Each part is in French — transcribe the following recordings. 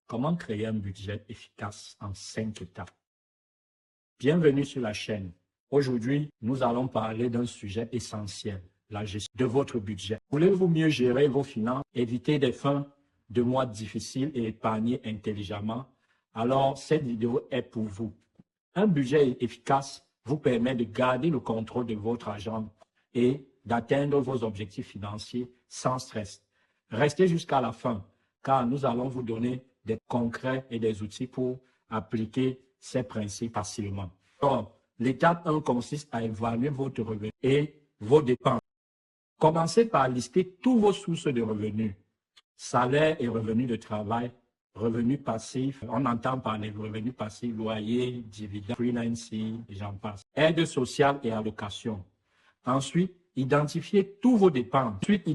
Comment créer un budget efficace en 5 étapes? Bienvenue sur la chaîne. Aujourd'hui, nous allons parler d'un sujet essentiel, la gestion de votre budget. Voulez-vous mieux gérer vos finances, éviter des fins de mois difficiles et épargner intelligemment? Alors, cette vidéo est pour vous. Un budget efficace vous permet de garder le contrôle de votre argent et d'atteindre vos objectifs financiers sans stress. Restez jusqu'à la fin, car nous allons vous donner des concrets et des outils pour appliquer ces principes facilement. Donc, l'étape 1 consiste à évaluer votre revenu et vos dépenses. Commencez par lister tous vos sources de revenus, salaire et revenus de travail, revenus passifs. On entend parler de revenus passifs, loyer, dividendes, freelancing, j'en passe. Aide sociale et allocation. Ensuite, identifiez tous vos dépenses. Mettez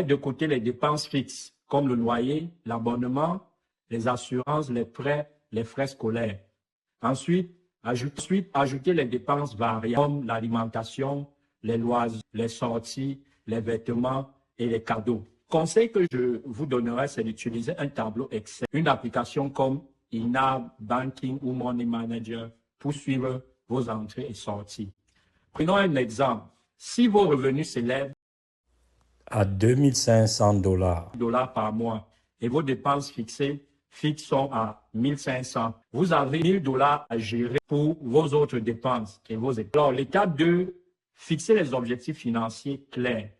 de côté les dépenses fixes, comme le loyer, l'abonnement, les assurances, les prêts, les frais scolaires. Ensuite, ajoutez les dépenses variables, comme l'alimentation, les loisirs, les sorties, les vêtements et les cadeaux. Conseil que je vous donnerai, c'est d'utiliser un tableau Excel, une application comme Ina Banking ou Money Manager pour suivre vos entrées et sorties. Prenons un exemple. Si vos revenus s'élèvent à $2500 par mois et vos dépenses fixes sont à 1500, vous avez $1000 à gérer pour vos autres dépenses et vos épargnes. Alors, l'étape 2, fixer les objectifs financiers clairs.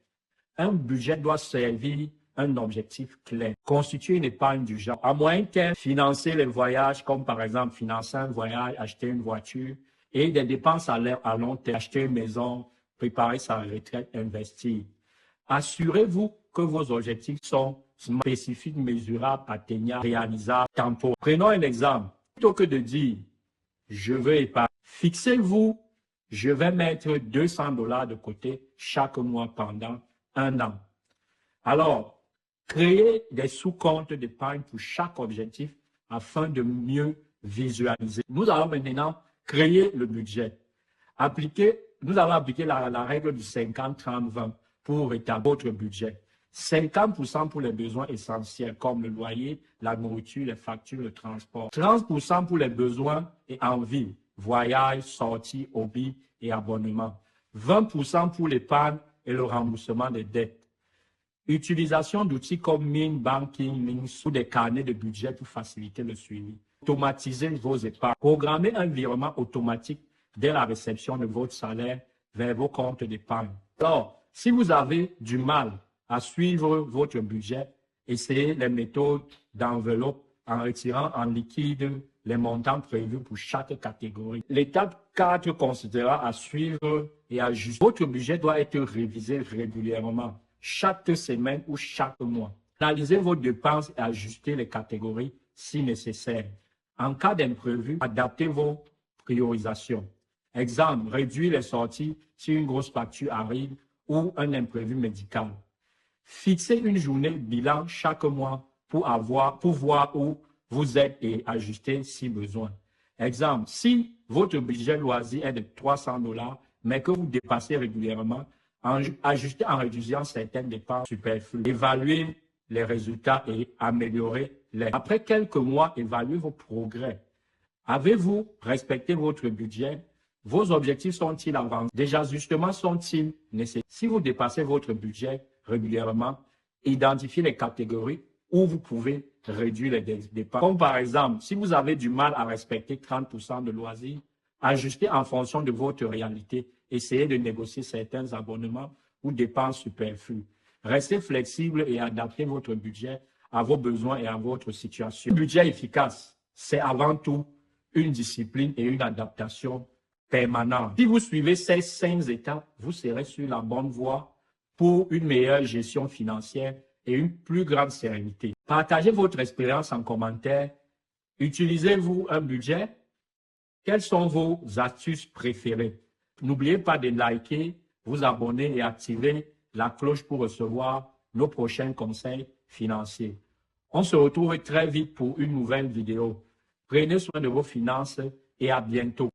Un budget doit servir un objectif clair. Constituer une épargne du genre. À moyen terme, financer les voyages, comme par exemple financer un voyage, acheter une voiture, et des dépenses à long terme, acheter une maison, préparer sa retraite, investir. Assurez-vous que vos objectifs sont spécifiques, mesurables, atteignables, réalisables, temporaires. Prenons un exemple. Plutôt que de dire « je veux épargner », fixez-vous « je vais mettre $200 de côté chaque mois pendant un an ». Alors, créez des sous-comptes d'épargne pour chaque objectif afin de mieux visualiser. Nous allons maintenant créer le budget. Nous allons appliquer la règle du 50-30-20 pour établir votre budget. 50% pour les besoins essentiels comme le loyer, la nourriture, les factures, le transport. 30% pour les besoins et envies, voyages, sorties, hobbies et abonnements. 20% pour l'épargne et le remboursement des dettes. Utilisation d'outils comme Mint, Banking, Links ou des carnets de budget pour faciliter le suivi. Automatisez vos épargnes. Programmez un virement automatique dès la réception de votre salaire vers vos comptes d'épargne. Alors, si vous avez du mal à suivre votre budget, essayez les méthodes d'enveloppe en retirant en liquide les montants prévus pour chaque catégorie. L'étape 4 consistera à suivre et ajuster. Votre budget doit être révisé régulièrement, chaque semaine ou chaque mois. Analysez vos dépenses et ajustez les catégories si nécessaire. En cas d'imprévu, adaptez vos priorisations. Exemple, réduire les sorties si une grosse facture arrive ou un imprévu médical. Fixez une journée bilan chaque mois pour voir où vous êtes et ajuster si besoin. Exemple, si votre budget loisir est de $300, mais que vous dépassez régulièrement, ajustez en réduisant certaines dépenses superflues. Évaluez les résultats et améliorez-les. Après quelques mois, évaluez vos progrès. Avez-vous respecté votre budget? Vos objectifs sont-ils avancés? Des ajustements sont-ils nécessaires? Si vous dépassez votre budget régulièrement, identifiez les catégories où vous pouvez réduire les dépenses. Comme par exemple, si vous avez du mal à respecter 30% de loisirs, ajustez en fonction de votre réalité. Essayez de négocier certains abonnements ou dépenses superflues. Restez flexible et adaptez votre budget à vos besoins et à votre situation. Un budget efficace, c'est avant tout une discipline et une adaptation permanente. Si vous suivez ces 5 étapes, vous serez sur la bonne voie pour une meilleure gestion financière et une plus grande sérénité. Partagez votre expérience en commentaire. Utilisez-vous un budget? Quelles sont vos astuces préférées? N'oubliez pas de liker, vous abonner et activer la cloche pour recevoir nos prochains conseils financiers. On se retrouve très vite pour une nouvelle vidéo. Prenez soin de vos finances et à bientôt.